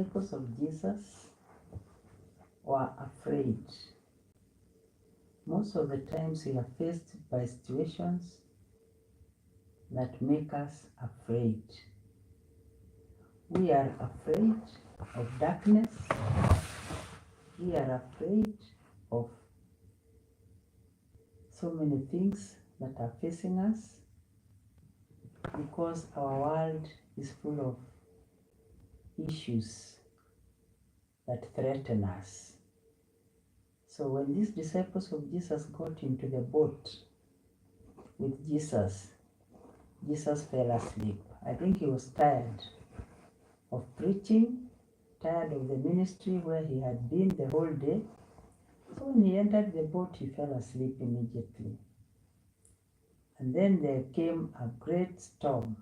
disciples of Jesus were afraid. Most of the times we are faced by situations that make us afraid. We are afraid of darkness. We are afraid of so many things that are facing us because our world is full of issues that threaten us. So when these disciples of Jesus got into the boat with Jesus, Jesus fell asleep. I think he was tired of preaching, tired of the ministry where he had been the whole day. So when he entered the boat, he fell asleep immediately. And then there came a great storm.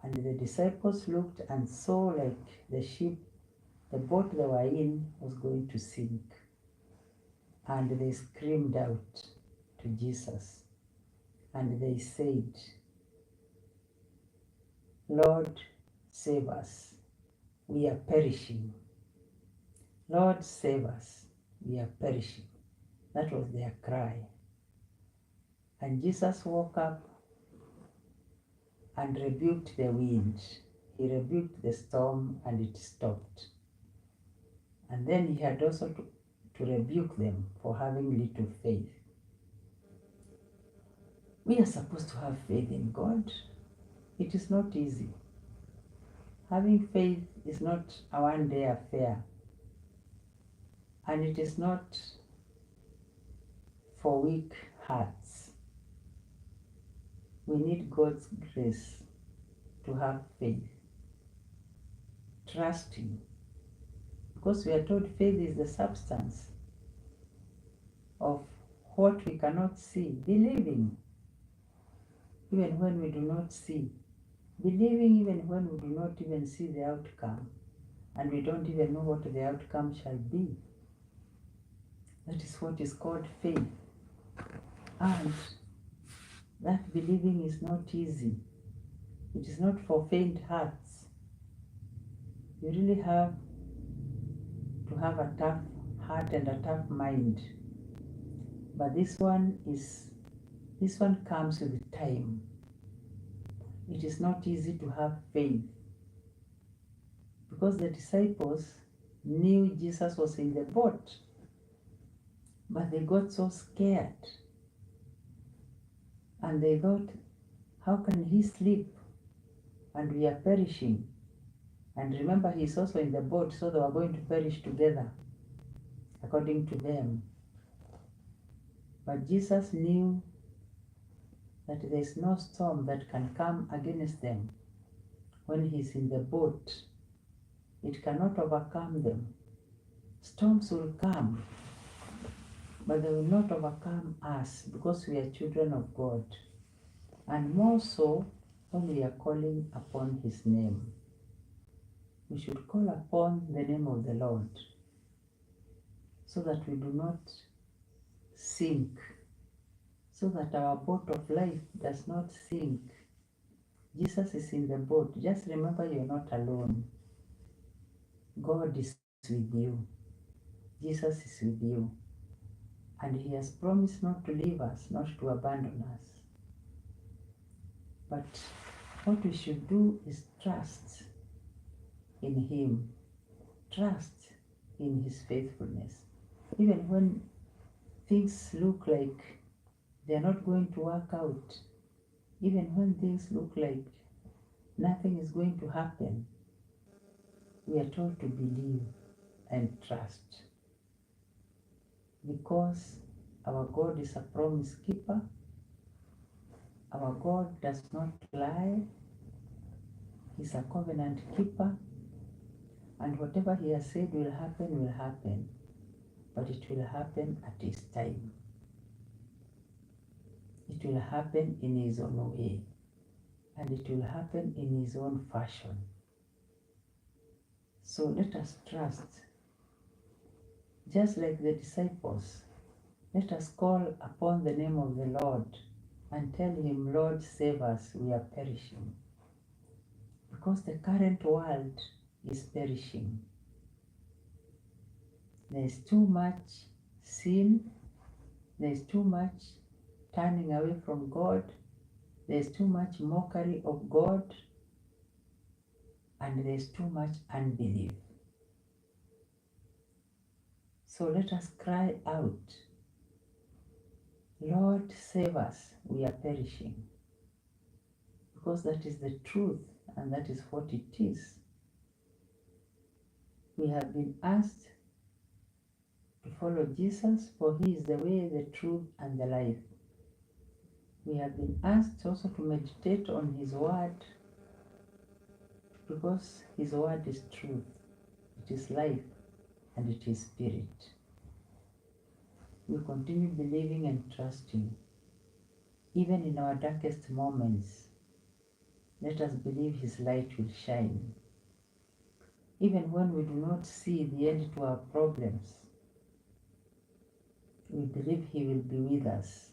And the disciples looked and saw like the boat they were in was going to sink. And they screamed out to Jesus. And they said, "Lord, save us. We are perishing. Lord, save us. We are perishing." That was their cry. And Jesus woke up and rebuked the wind. He rebuked the storm and it stopped. And then he had also to rebuke them for having little faith. We are supposed to have faith in God. It is not easy. Having faith is not a one-day affair. And it is not for weak hearts. We need God's grace to have faith. Trusting. Because we are told faith is the substance of what we cannot see. Believing even when we do not see. Believing even when we do not even see the outcome. And we don't even know what the outcome shall be. That is what is called faith. And that believing is not easy. It is not for faint hearts. You really have to have a tough heart and a tough mind. But this one comes with time. It is not easy to have faith. Because the disciples knew Jesus was in the boat. But they got so scared. And they thought, how can he sleep? And we are perishing. And remember, he's also in the boat, so they were going to perish together, according to them. But Jesus knew that there is no storm that can come against them when he's in the boat. It cannot overcome them. Storms will come, but they will not overcome us because we are children of God. And more so when we are calling upon his name. We should call upon the name of the Lord so that we do not sink, so that our boat of life does not sink. Jesus is in the boat. Just remember, you're not alone. God is with you. Jesus is with you. And he has promised not to leave us, not to abandon us. But what we should do is trust in him. Trust in his faithfulness. Even when things look like they are not going to work out, even when things look like nothing is going to happen, we are told to believe and trust. Because our God is a promise keeper. Our God does not lie. He's a covenant keeper. And whatever he has said will happen. But it will happen at his time. It will happen in his own way. And it will happen in his own fashion. So let us trust. Just like the disciples, let us call upon the name of the Lord and tell him, Lord, save us, we are perishing. Because the current world is perishing. There is too much sin, there is too much turning away from God, there is too much mockery of God, and there is too much unbelief. So let us cry out, Lord, save us, we are perishing. Because that is the truth, and that is what it is. We have been asked to follow Jesus, for he is the way, the truth, and the life. We have been asked also to meditate on his word, because his word is truth, it is life, and it is spirit. We continue believing and trusting, even in our darkest moments. Let us believe his light will shine. Even when we do not see the end to our problems, we believe he will be with us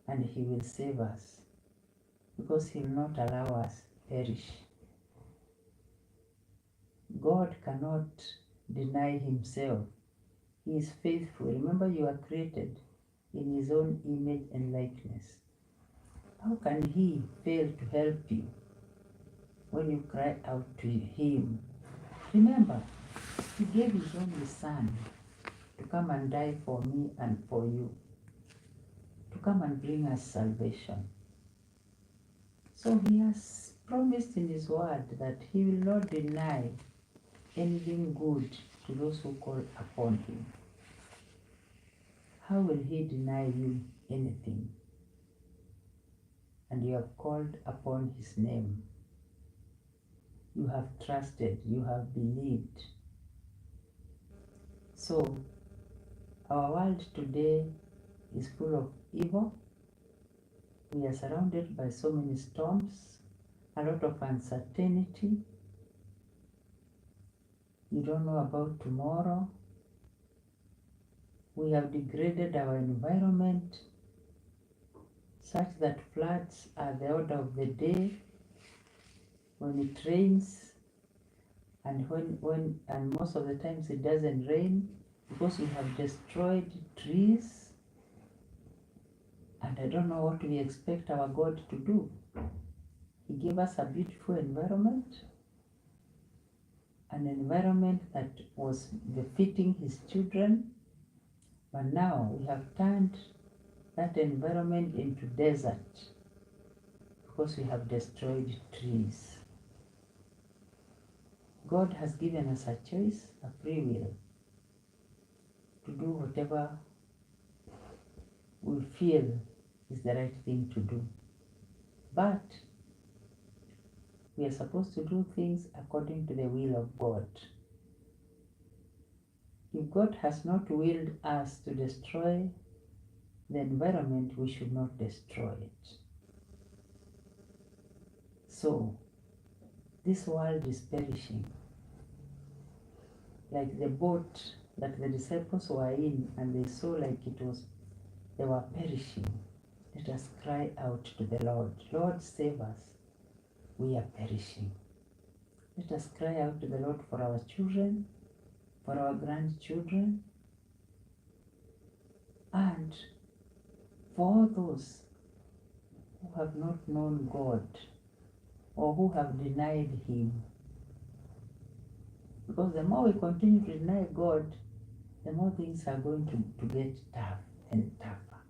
and he will save us, because he will not allow us perish. God cannot deny himself. He is faithful. Remember, you are created in his own image and likeness. How can he fail to help you when you cry out to him? Remember, he gave his only son to come and die for me and for you, to come and bring us salvation. So he has promised in his word that he will not deny anything good to those who call upon him. How will he deny you anything? And you have called upon his name. You have trusted, you have believed. So, our world today is full of evil. We are surrounded by so many storms, a lot of uncertainty. You don't know about tomorrow. We have degraded our environment such that floods are the order of the day when it rains, and when most of the times it doesn't rain, because we have destroyed trees. And I don't know what we expect our God to do. He gave us a beautiful environment, an environment that was befitting his children, but now we have turned that environment into desert because we have destroyed trees. God has given us a choice, a free will, to do whatever we feel is the right thing to do. But we are supposed to do things according to the will of God. If God has not willed us to destroy the environment, we should not destroy it. So, this world is perishing. Like the boat that the disciples were in, and they saw like they were perishing. Let us cry out to the Lord. Lord, save us. We are perishing. Let us cry out to the Lord for our children, for our grandchildren, and for all those who have not known God or who have denied him. Because the more we continue to deny God, the more things are going to get tough and tougher.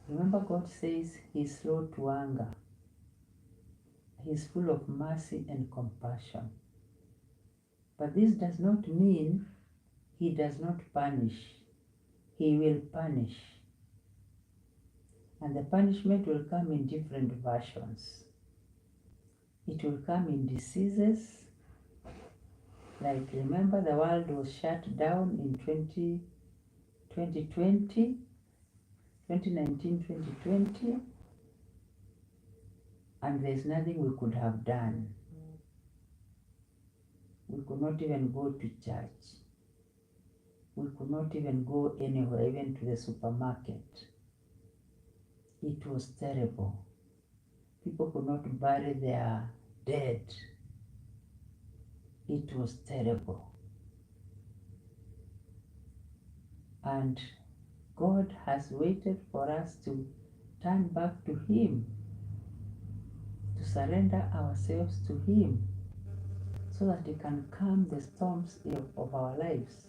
Remember, God says he is slow to anger. He is full of mercy and compassion. But this does not mean he does not punish. He will punish. And the punishment will come in different versions. It will come in diseases. Like, remember, the world was shut down in 2019, 2020, and there's nothing we could have done. We could not even go to church. We could not even go anywhere, even to the supermarket. It was terrible. People could not bury their dead. It was terrible. And God has waited for us to turn back to Him, to surrender ourselves to Him, so that He can calm the storms of our lives.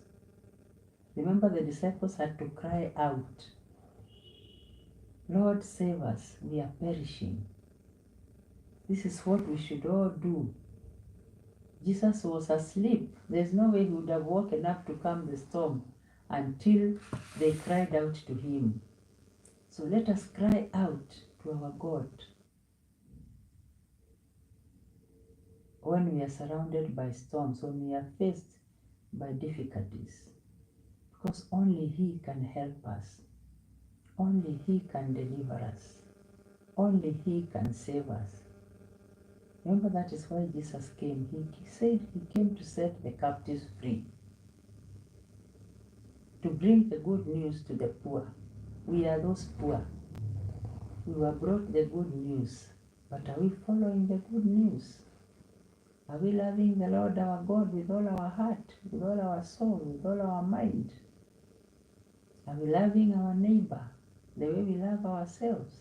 Remember, the disciples had to cry out, Lord, save us, we are perishing. This is what we should all do. Jesus was asleep. There's no way He would have woken up to calm the storm until they cried out to Him. So let us cry out to our God when we are surrounded by storms, when we are faced by difficulties, because only He can help us. Only He can deliver us. Only He can save us. Remember, that is why Jesus came. He said He came to set the captives free, to bring the good news to the poor. We are those poor. We were brought the good news, but are we following the good news? Are we loving the Lord our God with all our heart, with all our soul, with all our mind? Are we loving our neighbor the way we love ourselves?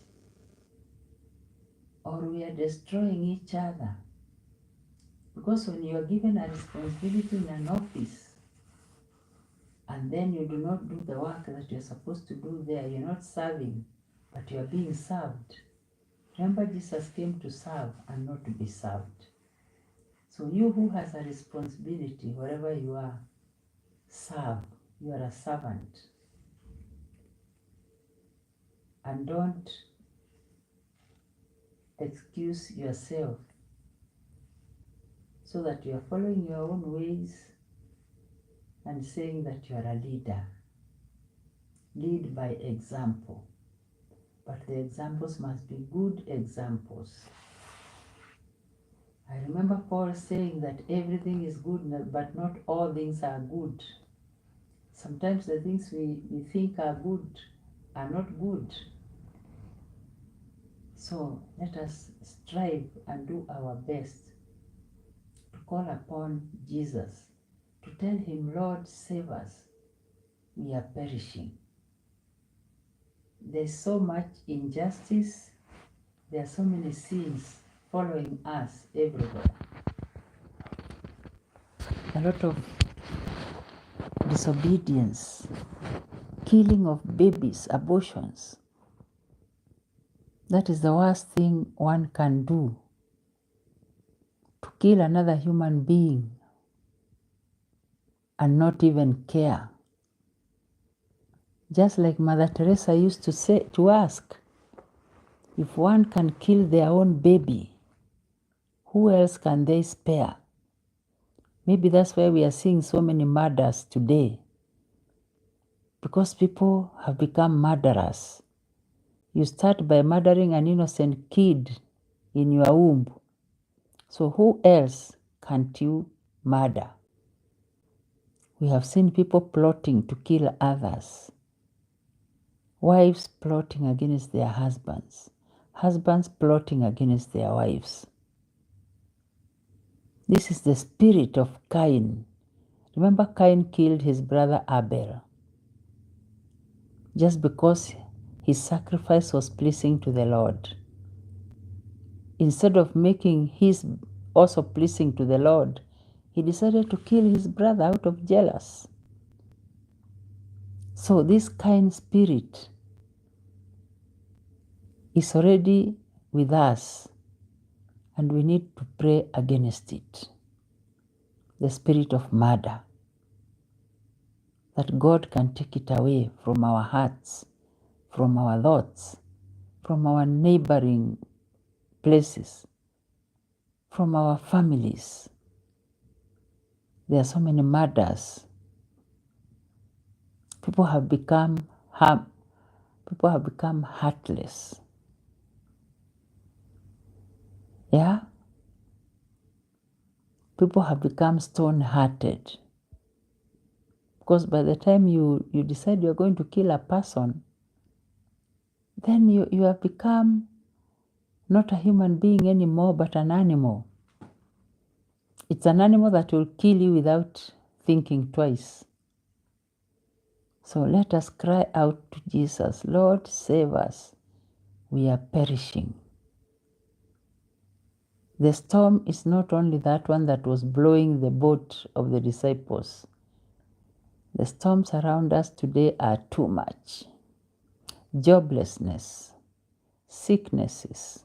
Or we are destroying each other? Because when you are given a responsibility in an office, and then you do not do the work that you're supposed to do there, you're not serving, but you are being served. Remember, Jesus came to serve and not to be served. So you who has a responsibility, wherever you are, serve. You are a servant. And don't excuse yourself so that you are following your own ways and saying that you are a leader. Lead by example. But the examples must be good examples. I remember Paul saying that everything is good, but not all things are good. Sometimes the things we think are good are not good. So let us strive and do our best to call upon Jesus, to tell Him, Lord, save us. We are perishing. There's so much injustice. There are so many sins following us everywhere. A lot of disobedience, killing of babies, abortions. That is the worst thing one can do, to kill another human being and not even care. Just like Mother Teresa used to ask, if one can kill their own baby, who else can they spare? Maybe that's why we are seeing so many murders today, because people have become murderers. You start by murdering an innocent kid in your womb. So who else can't you murder? We have seen people plotting to kill others. Wives plotting against their husbands. Husbands plotting against their wives. This is the spirit of Cain. Remember, Cain killed his brother Abel just because his sacrifice was pleasing to the Lord. Instead of making his also pleasing to the Lord, he decided to kill his brother out of jealousy. So this Cain spirit is already with us, and we need to pray against it. The spirit of murder, that God can take it away from our hearts, from our thoughts, from our neighboring places, from our families. There are so many murders. People have become heartless. Yeah? People have become stone-hearted. Because by the time you decide you're going to kill a person, then you have become not a human being anymore, but an animal. It's an animal that will kill you without thinking twice. So let us cry out to Jesus, Lord, save us. We are perishing. The storm is not only that one that was blowing the boat of the disciples. The storms around us today are too much. Joblessness, sicknesses,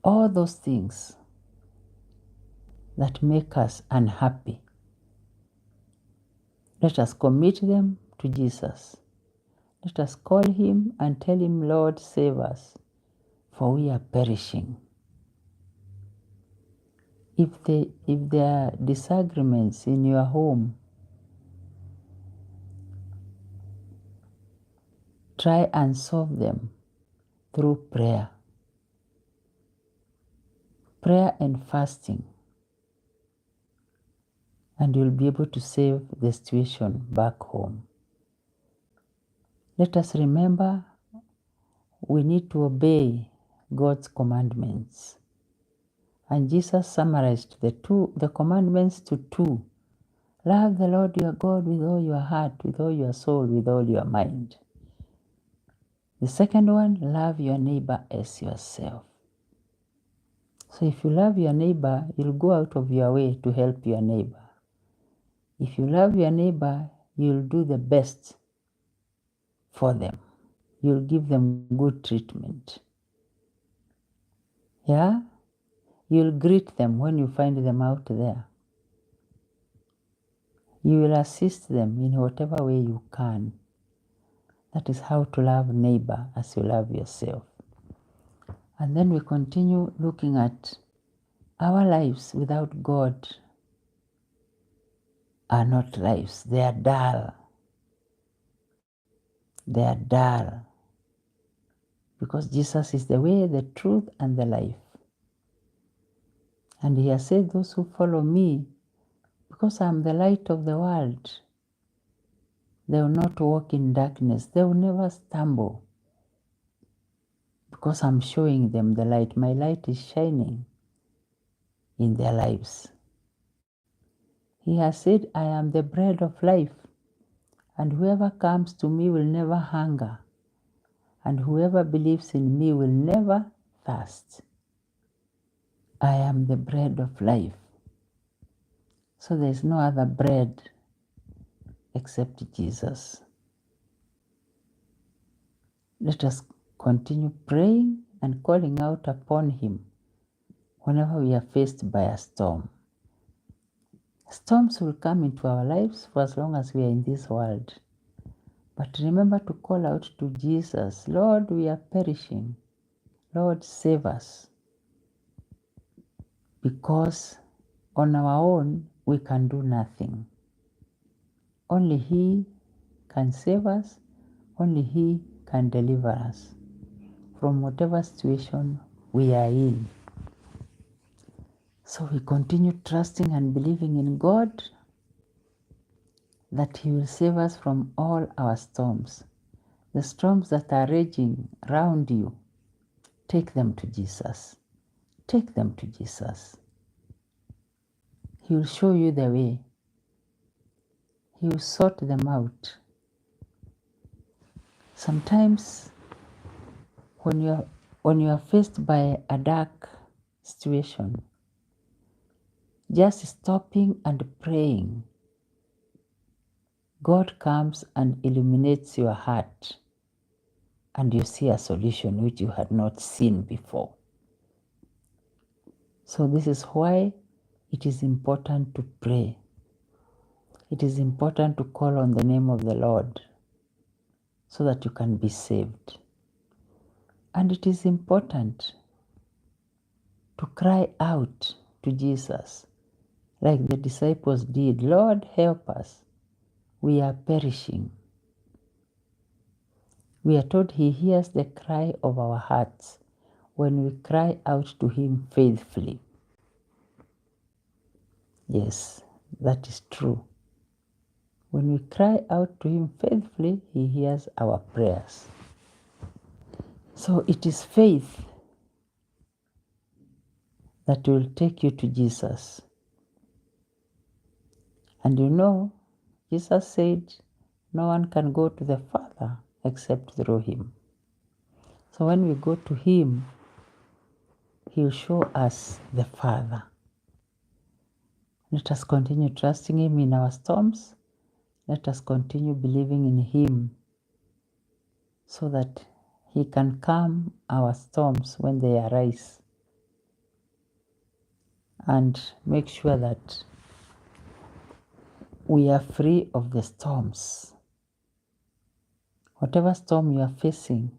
all those things that make us unhappy. Let us commit them to Jesus. Let us call him and tell him, Lord, save us, for we are perishing. If there are disagreements in your home, try and solve them through prayer. Prayer and fasting. And you'll be able to save the situation back home. Let us remember we need to obey God's commandments. And Jesus summarized the commandments to two. Love the Lord your God with all your heart, with all your soul, with all your mind. The second one, love your neighbor as yourself. So if you love your neighbor, you'll go out of your way to help your neighbor. If you love your neighbor, you'll do the best for them. You'll give them good treatment. Yeah? You'll greet them when you find them out there. You will assist them in whatever way you can. That is how to love neighbor as you love yourself. And then we continue looking at our lives without God are not lives. They are dull. They are dull. Because Jesus is the way, the truth, and the life. And he has said, those who follow me, because I am the light of the world, they will not walk in darkness. They will never stumble. Because I'm showing them the light. My light is shining in their lives. He has said, I am the bread of life, and whoever comes to me will never hunger, and whoever believes in me will never thirst. I am the bread of life. So there is no other bread except Jesus. Let us continue praying and calling out upon him whenever we are faced by a storm. Storms will come into our lives for as long as we are in this world. But remember to call out to Jesus, Lord, we are perishing. Lord, save us. Because on our own, we can do nothing. Only he can save us. Only he can deliver us from whatever situation we are in. So we continue trusting and believing in God that he will save us from all our storms. The storms that are raging around you, take them to Jesus. Take them to Jesus. He will show you the way. He will sort them out. Sometimes when you are faced by a dark situation, just stopping and praying, God comes and illuminates your heart, and you see a solution which you had not seen before. So this is why it is important to pray. It is important to call on the name of the Lord so that you can be saved. And it is important to cry out to Jesus like the disciples did. Lord, help us. We are perishing. We are told he hears the cry of our hearts when we cry out to him faithfully. Yes, that is true. When we cry out to him faithfully, he hears our prayers. So it is faith that will take you to Jesus. And you know, Jesus said, no one can go to the Father except through him. So when we go to him, he'll show us the Father. Let us continue trusting him in our storms. Let us continue believing in him so that he can calm our storms when they arise, and make sure that we are free of the storms. Whatever storm you are facing,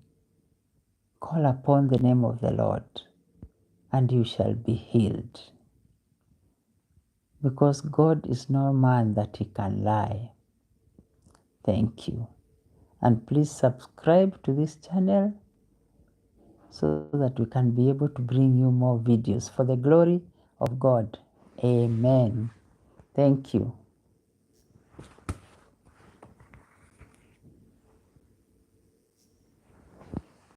call upon the name of the Lord and you shall be healed. Because God is no man that he can lie. Thank you. And please subscribe to this channel so that we can be able to bring you more videos for the glory of God. Amen. Thank you.